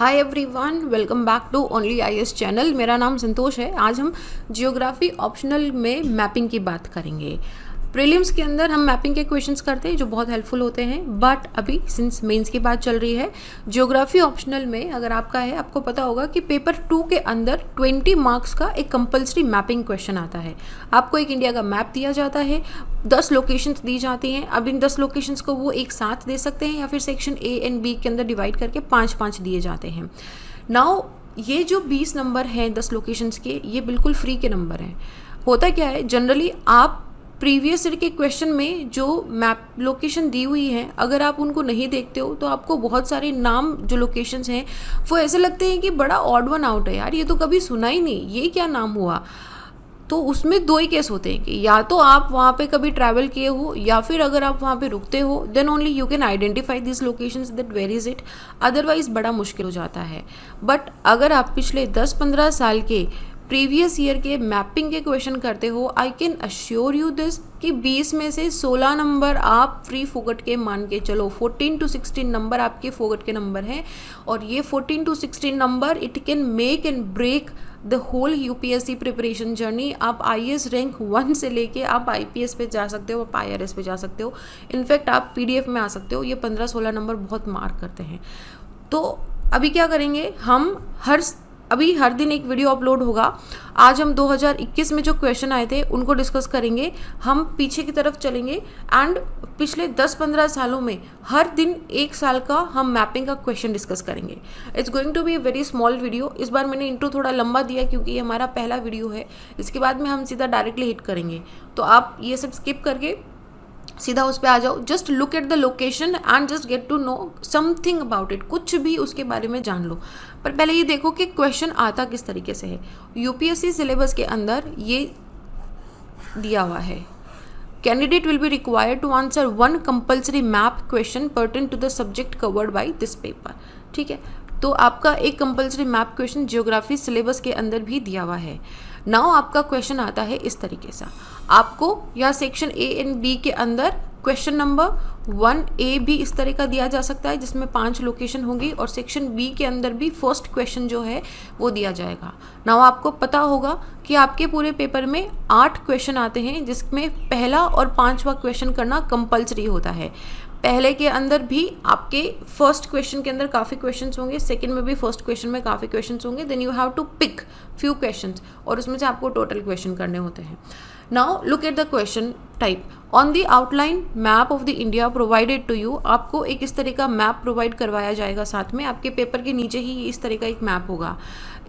Hi everyone, welcome back to only IAS channel. मेरा नाम संतोष है। आज हम जियोग्राफी ऑप्शनल में मैपिंग की बात करेंगे। प्रीलिम्स के अंदर हम मैपिंग के क्वेश्चंस करते हैं जो बहुत हेल्पफुल होते हैं, बट अभी सिंस मेंस की बात चल रही है, जियोग्राफी ऑप्शनल में अगर आपका है, आपको पता होगा कि पेपर 2 के अंदर 20 मार्क्स का एक कंपल्सरी मैपिंग क्वेश्चन आता है। आपको एक इंडिया का मैप दिया जाता है, 10 लोकेशंस दी जाती हैं। अब इन 10 लोकेशंस को वो एक साथ दे सकते हैं या फिर सेक्शन ए एंड बी के अंदर डिवाइड करके 5-5 दिए जाते हैं। नाउ ये जो 20 नंबर हैं 10 लोकेशंस के, ये बिल्कुल फ्री के नंबर हैं। होता क्या है, जनरली आप प्रीवियस ईयर के क्वेश्चन में जो मैप लोकेशन दी हुई है, अगर आप उनको नहीं देखते हो तो आपको बहुत सारे नाम जो लोकेशंस हैं वो ऐसे लगते हैं कि बड़ा ऑड वन आउट है, यार ये तो कभी सुना ही नहीं, ये क्या नाम हुआ। तो उसमें दो ही केस होते हैं कि या तो आप वहाँ पे कभी ट्रैवल किए हो या फिर अगर आप वहाँ पे रुकते हो, then only you can identify this locations that where is it. Otherwise बड़ा मुश्किल हो जाता है। बट अगर आप पिछले 10-15 साल के प्रीवियस ईयर के मैपिंग के क्वेश्चन करते हो, I can assure you this कि 20 में से 16 नंबर आप फ्री फोकट के मान के चलो। 14 to 16 नंबर आपके फोकट के नंबर हैं, और ये 14 to 16 नंबर it can make and break the whole UPSC preparation journey. आप आईएएस रैंक 1 से लेके आप आईपीएस पे जा सकते हो, आप आईआरएस पे जा सकते हो, इनफैक्ट आप पीडीएफ में आ सकते हो। ये 15-16 नंबर बहुत मार्क करते हैं। तो अभी क्या करेंगे हम, अभी हर दिन एक वीडियो अपलोड होगा। आज हम 2021 में जो क्वेश्चन आए थे उनको डिस्कस करेंगे। हम पीछे की तरफ चलेंगे एंड पिछले 10-15 सालों में हर दिन 1 साल का हम मैपिंग का क्वेश्चन डिस्कस करेंगे। It's going to be a very small video. इस बार मैंने इंट्रो थोड़ा लंबा दिया क्योंकि ये हमारा पहला वीडियो है। इसके बाद में हम सीधा डायरेक्टली हिट करेंगे, तो आप ये सब स्किप करके सीधा उस पर आ जाओ। Just look at the location and just get to know something about it, कुछ भी उसके बारे में जान लो। पर पहले ये देखो कि क्वेश्चन आता किस तरीके से है। यूपीएससी सिलेबस के अंदर ये दिया हुआ है, candidate will be required to answer 1 compulsory map question pertain to the subject covered by this paper. ठीक है, तो आपका एक compulsory map question geography syllabus के अंदर भी दिया हुआ है। नाउ आपका क्वेश्चन आता है इस तरीके से, आपको या सेक्शन ए एंड बी के अंदर क्वेश्चन नंबर 1A भी इस तरह का दिया जा सकता है जिसमें 5 लोकेशन होंगी, और सेक्शन बी के अंदर भी फर्स्ट क्वेश्चन जो है वो दिया जाएगा। नाउ आपको पता होगा कि आपके पूरे पेपर में 8 क्वेश्चन आते हैं जिसमें पहला और 5वां क्वेश्चन करना कंपल्सरी होता है। पहले के अंदर भी आपके फर्स्ट क्वेश्चन के अंदर काफ़ी क्वेश्चंस होंगे, सेकंड में भी फर्स्ट क्वेश्चन में काफ़ी क्वेश्चंस होंगे, then you have to pick few questions और उसमें से आपको टोटल क्वेश्चन करने होते हैं। Now look at the question type. On the outline map of the India provided to you, आपको एक इस तरह का मैप प्रोवाइड करवाया जाएगा। साथ में आपके पेपर के नीचे ही इस तरह का एक मैप होगा।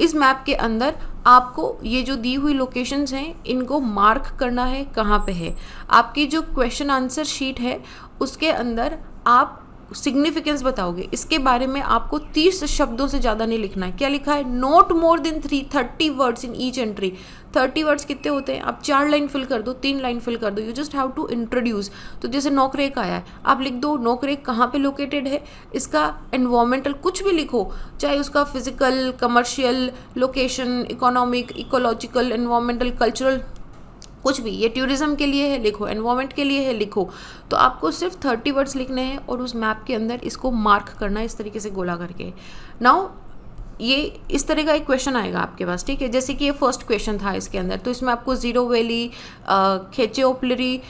इस मैप के अंदर आपको ये जो दी हुई लोकेशंस हैं इनको मार्क करना है कहाँ पे है। आपकी जो क्वेश्चन आंसर शीट है उसके अंदर आप सिग्निफिकेंस बताओगे। इसके बारे में आपको 30 शब्दों से ज़्यादा नहीं लिखना है। क्या लिखा है? Note more than 30 words in each entry. 30 words कितने होते हैं? आप 4 लाइन फिल कर दो, 3 लाइन फिल कर दो। You just have to introduce. तो जैसे नोकरेक आया है, आप लिख दो नोकरेक कहाँ पे लोकेटेड है, इसका एनवायरमेंटल कुछ भी लिखो, चाहे उसका physical, commercial, location, economic, ecological, environmental, cultural, कुछ भी। ये टूरिज्म के लिए है लिखो, एनवायरमेंट के लिए है लिखो। तो आपको सिर्फ 30 वर्ड्स लिखने हैं और उस मैप के अंदर इसको मार्क करना है इस तरीके से गोला करके। नाउ ये इस तरह का एक क्वेश्चन आएगा आपके पास, ठीक है। जैसे कि ये फर्स्ट क्वेश्चन था इसके अंदर, तो इसमें आपको जीरो वैली, खेचेओपलरी,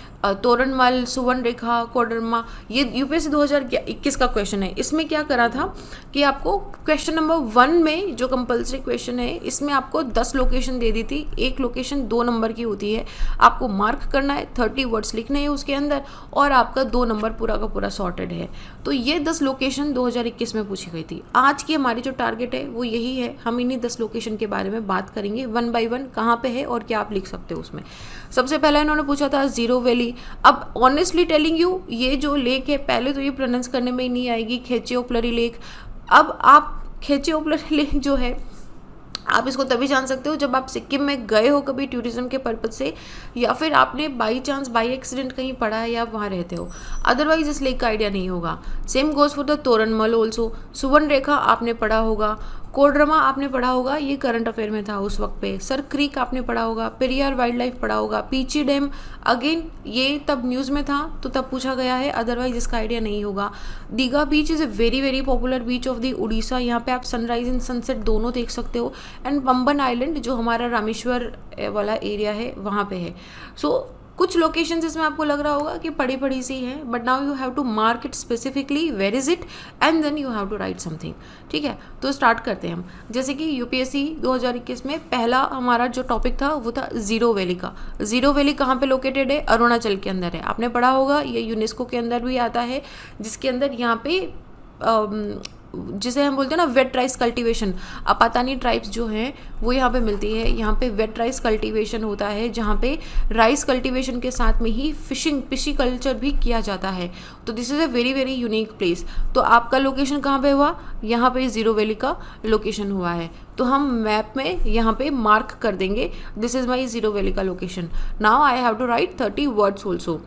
तोरणमल, सुवर्णरेखा, कोडरमा, ये यूपीएससी 2021 का क्वेश्चन है। इसमें क्या करा था कि आपको क्वेश्चन नंबर 1 में जो कंपल्सरी क्वेश्चन है इसमें आपको 10 लोकेशन दे दी थी। एक लोकेशन 2 नंबर की होती है, आपको मार्क करना है, 30 वर्ड्स लिखने हैं उसके अंदर, और आपका 2 नंबर पूरा का पूरा सॉर्टेड है। तो ये 10 लोकेशन 2021 में पूछी गई थी। आज की हमारी जो टारगेट है वो यही है, हम इन्हीं 10 लोकेशन के बारे में बात करेंगे 1 बाय 1 कहाँ पे है और क्या आप लिख सकते हो उसमें। सबसे पहला इन्होंने पूछा था जीरो वैली। अब ऑनेस्टली टेलिंग यू, ये जो लेक है पहले तो ये प्रोनाउंस करने में ही नहीं आएगी, खेचेओपलरी लेक। अब आप खेचेओपलरी लेक जो है आप इसको तभी जान सकते हो जब आप सिक्किम में गए हो कभी टूरिज्म के पर्पज से, या फिर आपने बाई चांस बाई एक्सीडेंट कहीं पढ़ा है या आप वहाँ रहते हो, अदरवाइज इस लेक का आइडिया नहीं होगा। Same goes for the Toranmal also. Suvarnarekha आपने पढ़ा होगा, कोडरमा आपने पढ़ा होगा, ये करंट अफेयर में था उस वक्त पे। सर क्रीक आपने पढ़ा होगा, पेरियार वाइल्ड लाइफ पढ़ा होगा, पीची डैम अगेन ये तब न्यूज़ में था तो तब पूछा गया है, अदरवाइज इसका आइडिया नहीं होगा। दीघा बीच is a very very popular beach of the Orissa, यहाँ पे आप सनराइज एंड सनसेट दोनों देख सकते हो। एंड पंबन आइलैंड जो हमारा रामेश्वर वाला एरिया है वहाँ पे है। सो कुछ लोकेशंस इसमें आपको लग रहा होगा कि पढ़ी पढ़ी सी हैं, but now you have to mark it specifically where is it and then you have to write something. ठीक है, तो स्टार्ट करते हैं हम। जैसे कि यूपीएससी 2021 में पहला हमारा जो टॉपिक था वो था ज़ीरो वैली का। ज़ीरो वैली कहाँ पे लोकेटेड है? अरुणाचल के अंदर है। आपने पढ़ा होगा, ये यूनेस्को के अंदर भी आता है, जिसके अंदर यहाँ पे जिसे हम बोलते हैं ना wet rice cultivation, Apatani tribes जो हैं वो यहाँ पे मिलती है। यहाँ पे वेट राइस कल्टीवेशन होता है, जहाँ पे राइस कल्टीवेशन के साथ में ही फिशी कल्चर भी किया जाता है। तो this is a very very unique place. तो आपका लोकेशन कहाँ पे हुआ? यहाँ पे ज़ीरो वैली का लोकेशन हुआ है, तो हम मैप में यहाँ पे मार्क कर देंगे, this is my Ziro valley का location. Now I have to write 30 words also.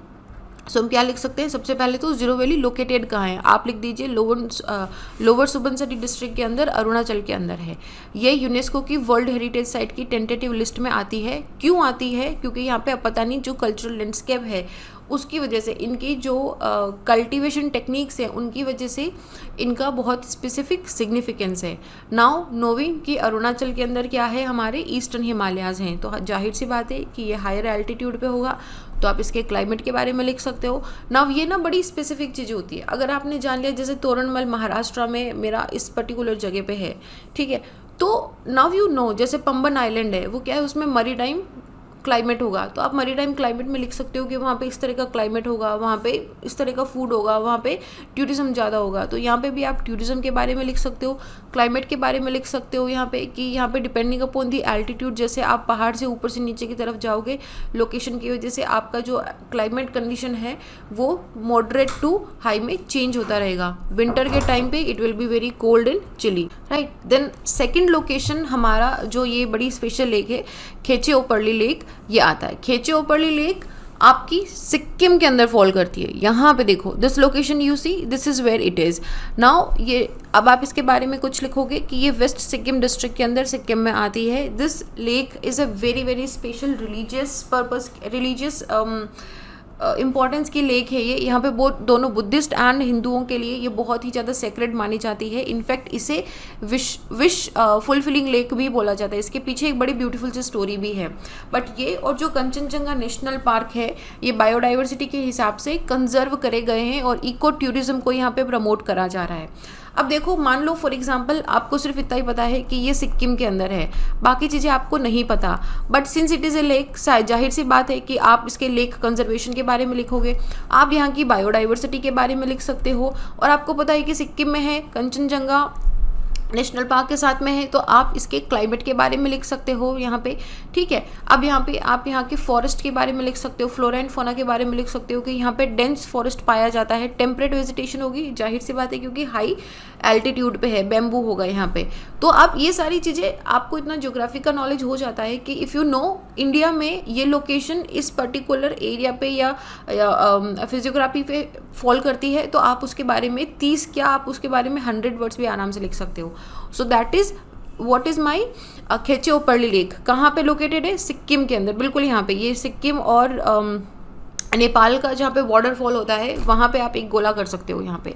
So हम क्या लिख सकते हैं? सबसे पहले तो ज़ीरो वैली लोकेटेड कहाँ है? आप लिख दीजिए लोअर सुबनसिरी डिस्ट्रिक्ट के अंदर, अरुणाचल के अंदर है। ये यूनेस्को की वर्ल्ड हेरिटेज साइट की टेंटेटिव लिस्ट में आती है। क्यों आती है? क्योंकि यहाँ पे पता नहीं जो कल्चरल लैंडस्केप है उसकी वजह से, इनकी जो कल्टीवेशन टेक्निक्स हैं उनकी वजह से इनका बहुत स्पेसिफिक सिग्निफिकेंस है। नाउ नोविंग कि अरुणाचल के अंदर क्या है? हमारे ईस्टर्न हिमालयाज़ हैं, तो जाहिर सी बात है कि ये हायर एल्टीट्यूड पे होगा, तो आप इसके क्लाइमेट के बारे में लिख सकते हो। नाउ ये ना बड़ी स्पेसिफिक चीज़ होती है। अगर आपने जान लिया जैसे तोरणमल महाराष्ट्र में मेरा इस पर्टिकुलर जगह पे है, ठीक है, तो नाउ यू नो जैसे पंबन आइलैंड है वो क्या है, उसमें मरीटाइम क्लाइमेट होगा, तो आप मरीटाइम क्लाइमेट में लिख सकते हो कि वहाँ पे इस तरह का क्लाइमेट होगा, वहाँ पे इस तरह का फूड होगा, वहाँ पे टूरिज्म ज़्यादा होगा। तो यहाँ पे भी आप टूरिज्म के बारे में लिख सकते हो, क्लाइमेट के बारे में लिख सकते हो यहाँ पे कि यहाँ पे डिपेंडिंग अपॉन दी एल्टीट्यूड, जैसे आप पहाड़ से ऊपर से नीचे की तरफ जाओगे लोकेशन की वजह से आपका जो क्लाइमेट कंडीशन है वो मॉडरेट टू हाई में चेंज होता रहेगा। विंटर के टाइम पे it will be very cold and chilly, right. Then second location हमारा जो ये बड़ी स्पेशल लेक है, खेचे ओपरली लेक, ये आता है। खेचे ओपरली लेक आपकी सिक्किम के अंदर फॉल करती है। यहाँ पे देखो, this location you see, this is where it is now. ये अब आप इसके बारे में कुछ लिखोगे कि ये वेस्ट सिक्किम डिस्ट्रिक्ट के अंदर सिक्किम में आती है। This lake is a very very special religious purpose, religious importance की लेक है ये। यहाँ पे बहुत दोनों बुद्धिस्ट एंड हिंदुओं के लिए ये बहुत ही ज़्यादा सेक्रेड मानी जाती है। इनफैक्ट इसे विश फुलफिलिंग लेक भी बोला जाता है। इसके पीछे एक बड़ी ब्यूटीफुल सी स्टोरी भी है। बट ये और जो कंचनजंगा नेशनल पार्क है, ये बायोडाइवर्सिटी के हिसाब से कंजर्व करे गए हैं और इको टूरिज्म को यहाँ पे प्रमोट करा जा रहा है। अब देखो, मान लो फॉर एग्जांपल आपको सिर्फ इतना ही पता है कि ये सिक्किम के अंदर है, बाकी चीज़ें आपको नहीं पता, but since it is a lake, जाहिर सी बात है कि आप इसके लेक कंजर्वेशन के बारे में लिखोगे, आप यहाँ की बायोडाइवर्सिटी के बारे में लिख सकते हो, और आपको पता है कि सिक्किम में है, कंचनजंगा नेशनल पार्क के साथ में है, तो आप इसके क्लाइमेट के बारे में लिख सकते हो यहाँ पे, ठीक है। अब यहाँ पे आप यहाँ के फॉरेस्ट के बारे में लिख सकते हो, फ्लोरा एंड फौना के बारे में लिख सकते हो कि यहाँ पे डेंस फॉरेस्ट पाया जाता है, टेम्परेट वेजिटेशन होगी, जाहिर सी बात है क्योंकि हाई एल्टीट्यूड पे है, बैम्बू होगा यहाँ पे। तो आप ये सारी चीज़ें, आपको इतना ज्योग्राफी का नॉलेज हो जाता है कि इफ़ यू नो इंडिया में ये लोकेशन इस पर्टिकुलर एरिया पे या फिजियोग्राफी पे फॉल करती है, तो आप उसके बारे में 30 क्या आप उसके बारे में 100 वर्ड्स भी आराम से लिख सकते हो। So that is what is my Khecheopalri lake. कहाँ पे लोकेटेड है? सिक्किम के अंदर, बिल्कुल यहाँ पे। ये सिक्किम और नेपाल का जहाँ पे वाटरफॉल होता है वहाँ पे आप एक गोला कर सकते हो यहाँ पे।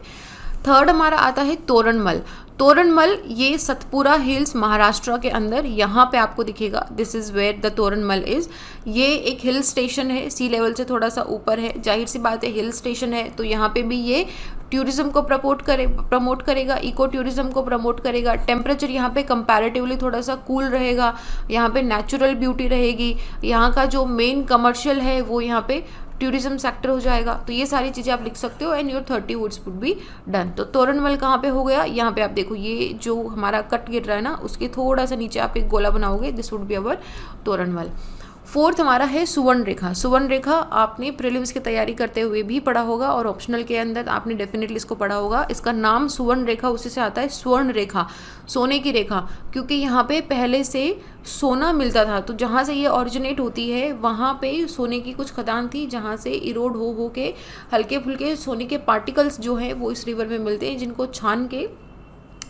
थर्ड हमारा आता है तोरणमल। तोरणमल ये सतपुरा हिल्स महाराष्ट्र के अंदर यहाँ पे आपको दिखेगा, this is where the Toranmal is. ये एक हिल स्टेशन है, सी लेवल से थोड़ा सा ऊपर है, जाहिर सी बात है हिल स्टेशन है, तो यहाँ पे भी ये टूरिज्म को प्रमोट करेगा, इको टूरिज्म को प्रमोट करेगा। टेम्परेचर यहाँ पे कंपैरेटिवली थोड़ा सा कूल रहेगा, यहाँ पे नेचुरल ब्यूटी रहेगी, यहाँ का जो मेन कमर्शियल है वो यहाँ पे टूरिज्म सेक्टर हो जाएगा। तो ये सारी चीज़ें आप लिख सकते हो and your 30 words would be done. तो तोरणमल कहाँ पे हो गया? यहाँ पे आप देखो, ये जो हमारा कट गिर रहा है ना, उसके थोड़ा सा नीचे आप एक गोला बनाओगे, this would be our Toranmal. Fourth हमारा है सुवर्ण रेखा। सुवर्ण रेखा आपने प्रीलिम्स की तैयारी करते हुए भी पढ़ा होगा और ऑप्शनल के अंदर आपने डेफिनेटली इसको पढ़ा होगा। इसका नाम सुवर्ण रेखा उसी से आता है, स्वर्ण रेखा, सोने की रेखा, क्योंकि यहाँ पे पहले से सोना मिलता था। तो जहाँ से ये ऑरिजिनेट होती है वहाँ पे सोने की कुछ खदान थी, जहाँ से इरोड हो के हल्के फुल्के सोने के पार्टिकल्स जो हैं वो इस रिवर में मिलते हैं, जिनको छान के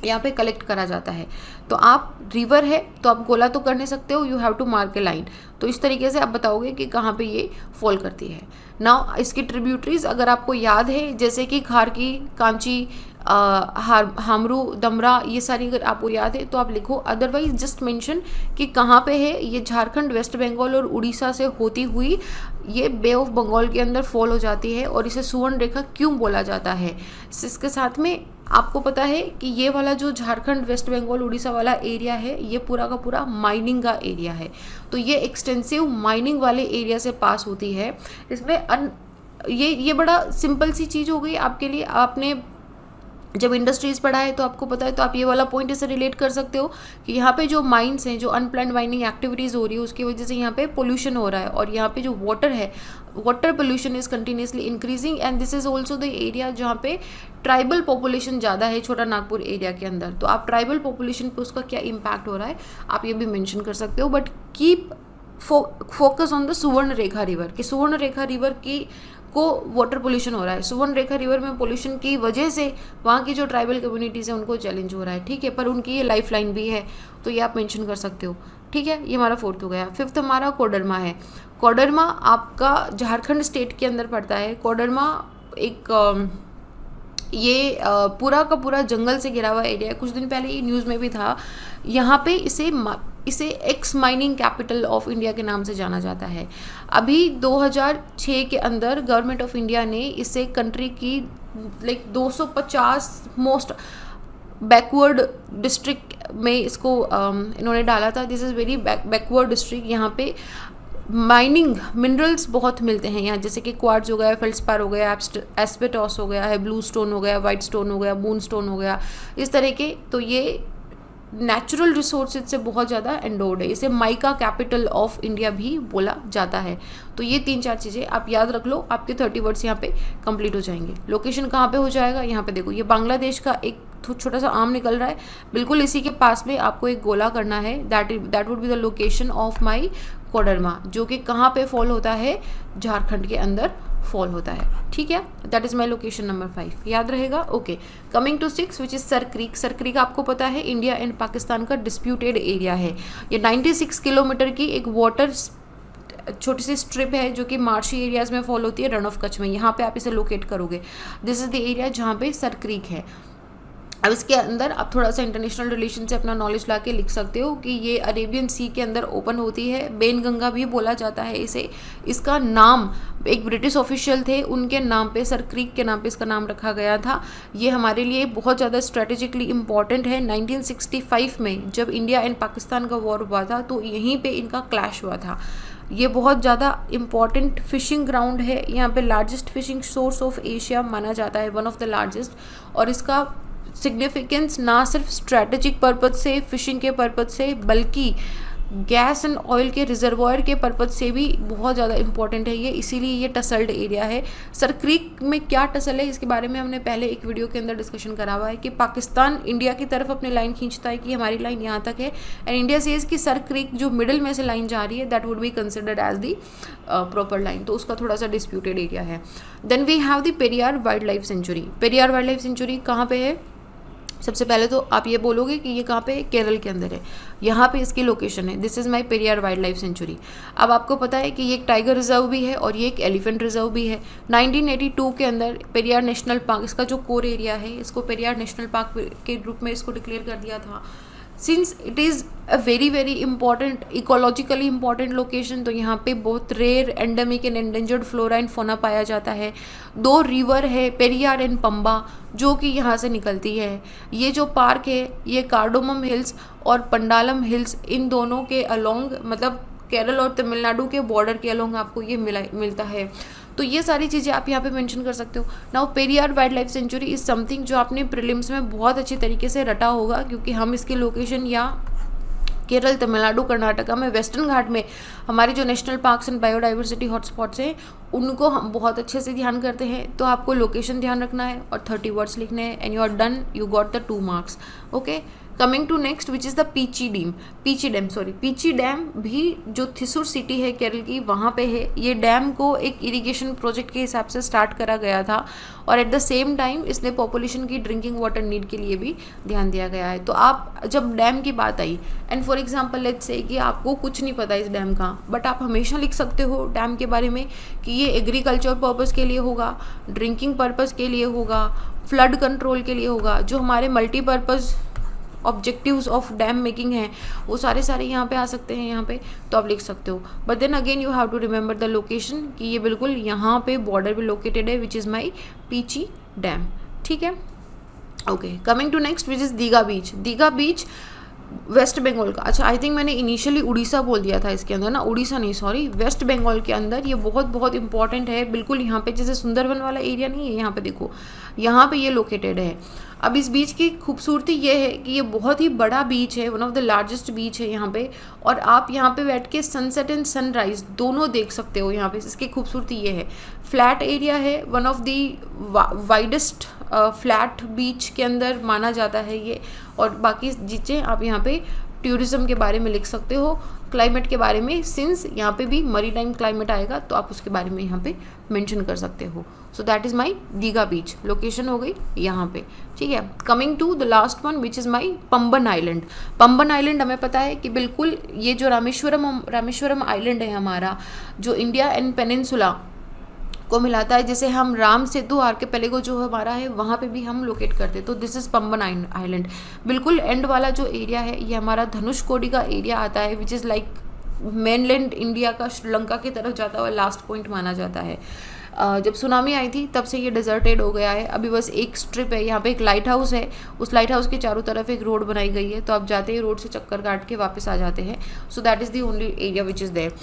यहाँ पे कलेक्ट करा जाता है। तो आप रिवर है तो आप गोला तो कर नहीं सकते हो, you have to mark a line. तो इस तरीके से आप बताओगे कि कहाँ पे ये फॉल करती है। नाउ इसकी ट्रिब्यूटरीज अगर आपको याद है, जैसे कि खारकी, कांची, हामरू, दमरा, ये सारी अगर आपको याद है तो आप लिखो। अदरवाइज जस्ट मेंशन कि कहाँ पे है। ये झारखंड, वेस्ट बंगाल और उड़ीसा से होती हुई ये बे ऑफ बंगाल के अंदर फॉल हो जाती है और इसे सुवर्ण रेखा क्यों बोला जाता है। इसके साथ में आपको पता है कि ये वाला जो झारखंड, वेस्ट बंगाल, उड़ीसा वाला एरिया है, ये पूरा का पूरा माइनिंग का एरिया है। तो ये एक्सटेंसिव माइनिंग वाले एरिया से पास होती है। इसमें ये बड़ा सिंपल सी चीज़ हो गई आपके लिए। आपने जब इंडस्ट्रीज़ पढ़ा है तो आपको पता है, तो आप ये वाला पॉइंट इससे रिलेट कर सकते हो कि यहाँ पे जो माइंस हैं, जो अनप्लान्ड माइनिंग एक्टिविटीज़ हो रही है, उसकी वजह से यहाँ पे पोल्यूशन हो रहा है। और यहाँ पे जो वाटर है, water pollution is continuously increasing and this is also the area जहाँ पे ट्राइबल पॉपुलेशन ज़्यादा है, छोटा नागपुर एरिया के अंदर। तो आप ट्राइबल पॉपुलेशन पे उसका क्या इम्पैक्ट हो रहा है आप ये भी मैंशन कर सकते हो। But keep focus on the सुवर्ण रेखा रिवर, कि सुवर्ण रेखा रिवर की को वाटर पोल्यूशन हो रहा है। सुवर्ण रेखा रिवर में पोल्यूशन की वजह से वहाँ की जो ट्राइबल कम्युनिटीज़ हैं उनको चैलेंज हो रहा है, ठीक है। पर उनकी ये लाइफ लाइन भी है, तो ये आप मेंशन कर सकते हो, ठीक है। ये हमारा 4th हो गया। 5th हमारा कोडरमा है। कोडरमा आपका झारखंड स्टेट के अंदर पड़ता है। कोडरमा एक ये पूरा का पूरा जंगल से घिरा हुआ एरिया है। कुछ दिन पहले ये न्यूज़ में भी था। यहाँ पे इसे x mining capital of India के नाम से जाना जाता है। अभी 2006 के अंदर गवर्नमेंट ऑफ इंडिया ने इसे कंट्री की 250 मोस्ट बैकवर्ड डिस्ट्रिक्ट में इसको इन्होंने डाला था। This is very backward district. यहाँ पे माइनिंग मिनरल्स बहुत मिलते हैं यहाँ, जैसे कि क्वार्ट्ज हो गया, फेल्डस्पार हो गया, एस्बेटॉस हो गया है, ब्लू स्टोन हो गया, वाइट स्टोन हो गया, मून स्टोन हो गया, इस तरह के। तो ये नेचुरल रिसोर्सेज से बहुत ज़्यादा एंडोर्ड है। इसे माइका कैपिटल ऑफ इंडिया भी बोला जाता है। तो ये 3-4 चीज़ें आप याद रख लो, आपके 30 वर्ड्स यहाँ पे कंप्लीट हो जाएंगे। लोकेशन कहाँ पे हो जाएगा, यहाँ पे देखो, ये बांग्लादेश का एक छोटा सा आम निकल रहा है, बिल्कुल इसी के पास में आपको एक गोला करना है। That would be the location of my Koderma, जो कि कहाँ पे फॉल होता है, झारखंड के अंदर फॉल होता है, ठीक है। That is my location number 5, याद रहेगा। Okay, coming to 6 which is Sir Creek. Sir Creek आपको पता है इंडिया एंड पाकिस्तान का डिस्प्यूटेड एरिया है। ये 96 किलोमीटर की एक वाटर छोटी सी स्ट्रिप है जो कि मार्शी एरियाज में फॉल होती है, रन ऑफ कच्छ में। यहाँ पे आप इसे लोकेट करोगे। दिस इज द एरिया जहाँ पे सर क्रीक है। अब इसके अंदर आप थोड़ा सा इंटरनेशनल रिलेशन से अपना नॉलेज ला के लिख सकते हो कि ये अरेबियन सी के अंदर ओपन होती है। बेन गंगा भी बोला जाता है इसे। इसका नाम एक ब्रिटिश ऑफिशियल थे, उनके नाम पे, सर क्रीक के नाम पे इसका नाम रखा गया था। ये हमारे लिए बहुत ज़्यादा स्ट्रेटेजिकली इम्पॉर्टेंट है। 1965 में जब इंडिया एंड पाकिस्तान का वॉर हुआ था तो यहीं पर इनका क्लैश हुआ था। ये बहुत ज़्यादा इम्पॉर्टेंट फिशिंग ग्राउंड है। यहाँ पे largest fishing source of Asia माना जाता है, वन ऑफ द लार्जेस्ट। और इसका सिग्निफिकेंस ना सिर्फ स्ट्रैटेजिक पर्पज से, फिशिंग के पर्पज से, बल्कि गैस एंड ऑयल के रिजर्वायर के पर्पज से भी बहुत ज़्यादा इंपॉर्टेंट है ये, इसीलिए ये टसल्ड एरिया है। सर क्रीक में क्या टसल है इसके बारे में हमने पहले एक वीडियो के अंदर डिस्कशन करा हुआ है कि पाकिस्तान इंडिया की तरफ अपनी लाइन खींचता है कि हमारी लाइन यहाँ तक है, एंड इंडिया सेज कि सर क्रीक जो मिडिल में से लाइन जा रही है that would be considered as the proper line. तो उसका थोड़ा सा डिस्प्यूटेड एरिया है। Then we have the Periyar wildlife sanctuary. Periyar wildlife sanctuary कहाँ पे है? सबसे पहले तो आप ये बोलोगे कि ये कहाँ पे, केरल के अंदर है। यहाँ पे इसकी लोकेशन है। This is my Periyar wildlife century. अब आपको पता है कि ये एक टाइगर रिजर्व भी है और ये एक एलिफेंट रिजर्व भी है। 1982 के अंदर पेरियार नेशनल पार्क, इसका जो कोर एरिया है, इसको पेरियार नेशनल पार्क के रूप में इसको डिक्लेयर कर दिया था। Since it is a very very important, ecologically important location, तो यहाँ पे बहुत rare endemic and endangered flora and fauna पाया जाता है। 2 रिवर है, पेरियार एंड पंबा, जो कि यहाँ से निकलती है। ये जो पार्क है ये कार्डोमम हिल्स और पंडालम हिल्स, इन दोनों के अलोंग, मतलब केरल और तमिलनाडु के बॉर्डर के अलोंग आपको ये मिलता है। तो ये सारी चीज़ें आप यहाँ पे मेंशन कर सकते हो। Now Periyar wildlife century is something जो आपने प्रीलिम्स में बहुत अच्छी तरीके से रटा होगा, क्योंकि हम इसकी लोकेशन या केरल, तमिलनाडु, कर्नाटका में वेस्टर्न घाट में हमारे जो national parks and biodiversity hotspots हैं उनको हम बहुत अच्छे से ध्यान करते हैं। तो आपको लोकेशन ध्यान रखना है और 30 वर्ड्स लिखने हैं, and you are done, you got the 2 marks. Okay, coming to next which is the Peechi dam भी जो थिसुर सिटी है केरल की वहाँ पे है। ये डैम को एक इरिगेशन प्रोजेक्ट के हिसाब से स्टार्ट करा गया था और एट द सेम टाइम इसने पॉपुलेशन की ड्रिंकिंग वाटर नीड के लिए भी ध्यान दिया गया है। तो आप जब डैम की बात आई and for example let's say कि आपको कुछ नहीं पता इस डैम का, बट आप हमेशा लिख सकते हो डैम के बारे में कि ये एग्रीकल्चर पर्पज़ के लिए होगा, ड्रिंकिंग पर्पज़ के लिए होगा, फ्लड कंट्रोल के लिए होगा, जो हमारे multipurpose objectives of dam making हैं वो सारे यहाँ पे आ सकते हैं यहाँ पे, तो आप लिख सकते हो। But then again you have to remember the location कि ये बिल्कुल यहाँ पे बॉर्डर पे लोकेटेड है विच इज़ माई पीची डैम। ठीक है, okay. Coming to next which is Digha beach West Bengal का। अच्छा, आई थिंक मैंने इनिशियली उड़ीसा बोल दिया था इसके अंदर ना, उड़ीसा नहीं सॉरी, वेस्ट बंगाल के अंदर। ये बहुत इंपॉर्टेंट है, बिल्कुल यहाँ पे जैसे सुंदरवन वाला एरिया नहीं है, यहाँ पे देखो यहाँ पे ये लोकेटेड है। अब इस बीच की खूबसूरती ये है कि ये बहुत ही बड़ा बीच है, वन ऑफ द लार्जेस्ट बीच है यहाँ पे, और आप यहाँ पे बैठ के सनसेट एंड सनराइज दोनों देख सकते हो यहाँ पे। इसकी खूबसूरती ये है, फ्लैट एरिया है, one of the widest flat beach के अंदर माना जाता है ये। और बाकी चीज़ें आप यहाँ पे टूरिज़्म के बारे में लिख सकते हो, क्लाइमेट के बारे में, सिंस यहाँ पे भी मरी टाइम क्लाइमेट आएगा तो आप उसके बारे में यहाँ पे मेंशन कर सकते हो। So that is my Digha beach, location हो गई यहाँ पे। ठीक है, coming to the last one which is my Pamban island हमें पता है कि बिल्कुल ये जो रामेश्वरम आइलैंड है हमारा, जो इंडिया एंड पेनिनसुला को मिलाता है, जैसे हम राम सेतु आर्किपेलागो जो हमारा है वहाँ पे भी हम लोकेट करते हैं। तो दिस इज़ पंबन आइलैंड। बिल्कुल एंड वाला जो एरिया है ये हमारा धनुषकोडी का एरिया आता है which is like mainland India का श्रीलंका की तरफ जाता हुआ लास्ट पॉइंट माना जाता है। जब सुनामी आई थी तब से ये डिजर्टेड हो गया है, अभी बस एक स्ट्रिप है। यहाँ पे एक लाइट हाउस है, उस लाइट हाउस के चारों तरफ एक रोड बनाई गई है, तो आप जाते ही रोड से चक्कर काट के वापस आ जाते हैं। So that is the only area which is there.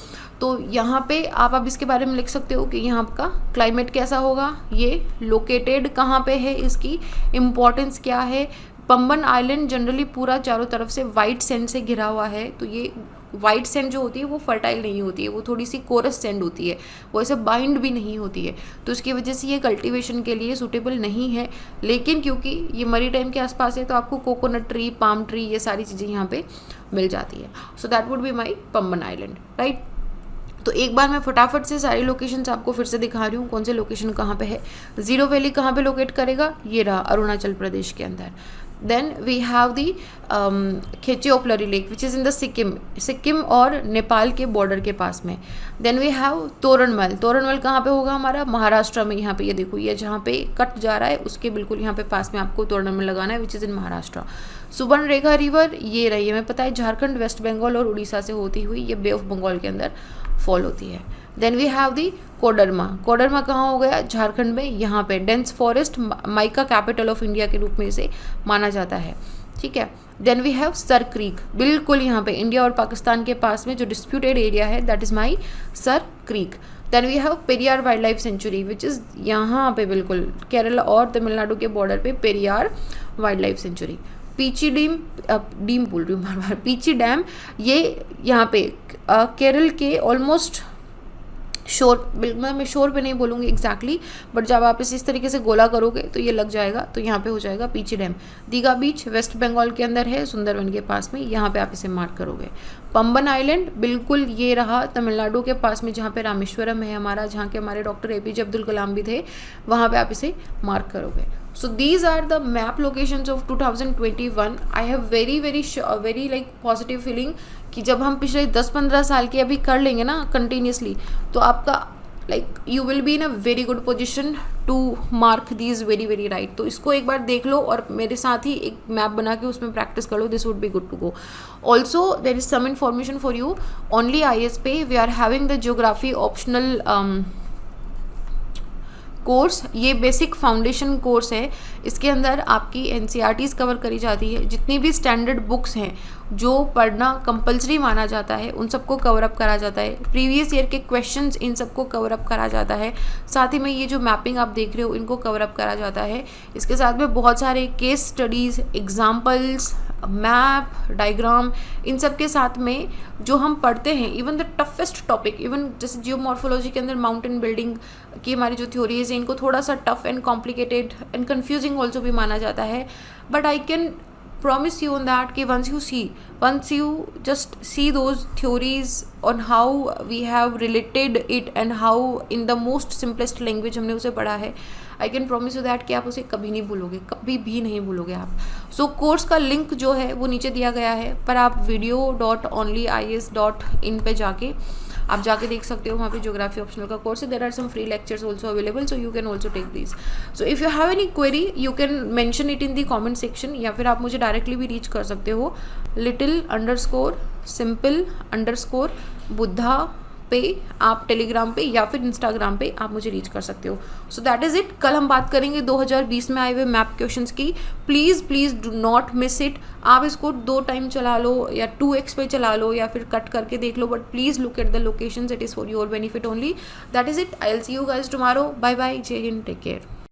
तो यहाँ पे आप अब इसके बारे में लिख सकते हो कि यहाँ का क्लाइमेट कैसा होगा, ये लोकेटेड कहाँ पे है, इसकी इम्पोर्टेंस क्या है। पंबन आइलैंड जनरली पूरा चारों तरफ से वाइट सैंड से घिरा हुआ है, तो ये वाइट सैंड जो होती है वो फर्टाइल नहीं होती है, वो थोड़ी सी कोरस सैंड होती है, वो ऐसे बाइंड भी नहीं होती है, तो उसकी वजह से ये कल्टीवेशन के लिए सूटेबल नहीं है। लेकिन क्योंकि ये मरी टाइम के आसपास है तो आपको कोकोनट ट्री, पाम ट्री, ये सारी चीज़ें यहाँ पे मिल जाती है। So that would be my Pamban island, right. तो एक बार मैं फटाफट से सारी लोकेशंस आपको फिर से दिखा रही हूँ, कौन से लोकेशन कहाँ पे है। जीरो वैली कहाँ पे लोकेट करेगा, ये रहा अरुणाचल प्रदेश के अंदर। Then we have the Khecheopalri lake which is in the Sikkim और नेपाल के बॉर्डर के पास में। देन वी हैव तोरणमल कहाँ पे होगा हमारा, महाराष्ट्र में। यहाँ पे ये देखो, ये जहाँ पे कट जा रहा है उसके बिल्कुल यहाँ पे पास में आपको तोरणमल लगाना है विच is in Maharashtra. Subarnarekha river ये रही, हमें पता है झारखंड, वेस्ट बंगाल और उड़ीसा से होती हुई ये बे ऑफ बंगाल के अंदर फॉल होती है। Then we have the Koderma कहाँ हो गया, झारखंड में। यहाँ पे dense forest, mica capital of India के रूप में इसे माना जाता है, ठीक है। Then we have Sir Creek, बिल्कुल यहाँ पे इंडिया और पाकिस्तान के पास में जो डिस्प्यूटेड एरिया है that is my Sir Creek. Then we have Periyar wildlife sanctuary which is यहाँ पे बिल्कुल केरला और तमिलनाडु के बॉर्डर पे Periyar wildlife sanctuary. Peechi dam ये यहाँ पे केरल के ऑलमोस्ट शोर, मैं शोर पे नहीं बोलूँगी एग्जैक्टली, बट जब आप इस तरीके से गोला करोगे तो ये लग जाएगा, तो यहाँ पे हो जाएगा पीची डैम। दीघा बीच वेस्ट बंगाल के अंदर है, सुंदरवन के पास में, यहाँ पे आप इसे मार्क करोगे। पंबन आइलैंड बिल्कुल ये रहा तमिलनाडु के पास में, जहाँ पे रामेश्वरम है हमारा, जहाँ के हमारे डॉक्टर APJ अब्दुल कलाम भी थे, वहाँ पे आप इसे मार्क करोगे। So these are the map locations of 2021. I have very like positive feeling कि जब हम पिछले 10-15 साल के अभी कर लेंगे ना कंटिन्यूसली, तो आपका like you will be in a very good position to mark these very right. तो इसको एक बार देख लो और मेरे साथ ही एक मैप बना के उसमें प्रैक्टिस कर लो, this would be good to go. Also there is some information for you, only IAS पे we are having the geography optional course. ये बेसिक फाउंडेशन कोर्स है, इसके अंदर आपकी NCERTs कवर करी जाती है, जितनी भी स्टैंडर्ड बुक्स हैं जो पढ़ना कंपलसरी माना जाता है उन सबको कवर अप करा जाता है। प्रीवियस ईयर के क्वेश्चंस इन सबको कवर अप करा जाता है, साथ ही में ये जो मैपिंग आप देख रहे हो इनको कवर अप करा जाता है। इसके साथ में बहुत सारे case studies, examples, map, diagram, इन सब के साथ में जो हम पढ़ते हैं, even the toughest topic, even जैसे जियोमॉर्फोलॉजी के अंदर माउंटेन बिल्डिंग की हमारी जो थ्योरीज हैं, इनको थोड़ा सा tough and complicated and confusing also भी माना जाता है, but I can promise you on that कि once you just see those theories on how we have related it and how in the most simplest language हमने उसे पढ़ा है, I can promise you that कि आप उसे कभी नहीं भूलोगे, कभी भी नहीं भूलोगे आप. सो कोर्स का लिंक जो है वो नीचे दिया गया है, पर आप video.onlyias.in पे जाके आप जाके देख सकते हो. वहाँ पे ज्योग्राफी ऑप्शनल का कोर्स है. There are some free lectures also available, so you can also take this. So if you have any query you can mention it in the comment section, या फिर आप मुझे डायरेक्टली भी reach कर सकते हो little_simple_buddha पे, आप टेलीग्राम पे या फिर इंस्टाग्राम पे आप मुझे रीच कर सकते हो. So that is it. कल हम बात करेंगे 2020 में आए हुए मैप क्वेश्चंस की. Please do not miss it. आप इसको 2 टाइम चला लो या 2x पे चला लो या फिर कट करके देख लो, but please look at the locations. It is for your benefit only. That is it. I will see you guys tomorrow. Bye bye. जय हिंद. Take care.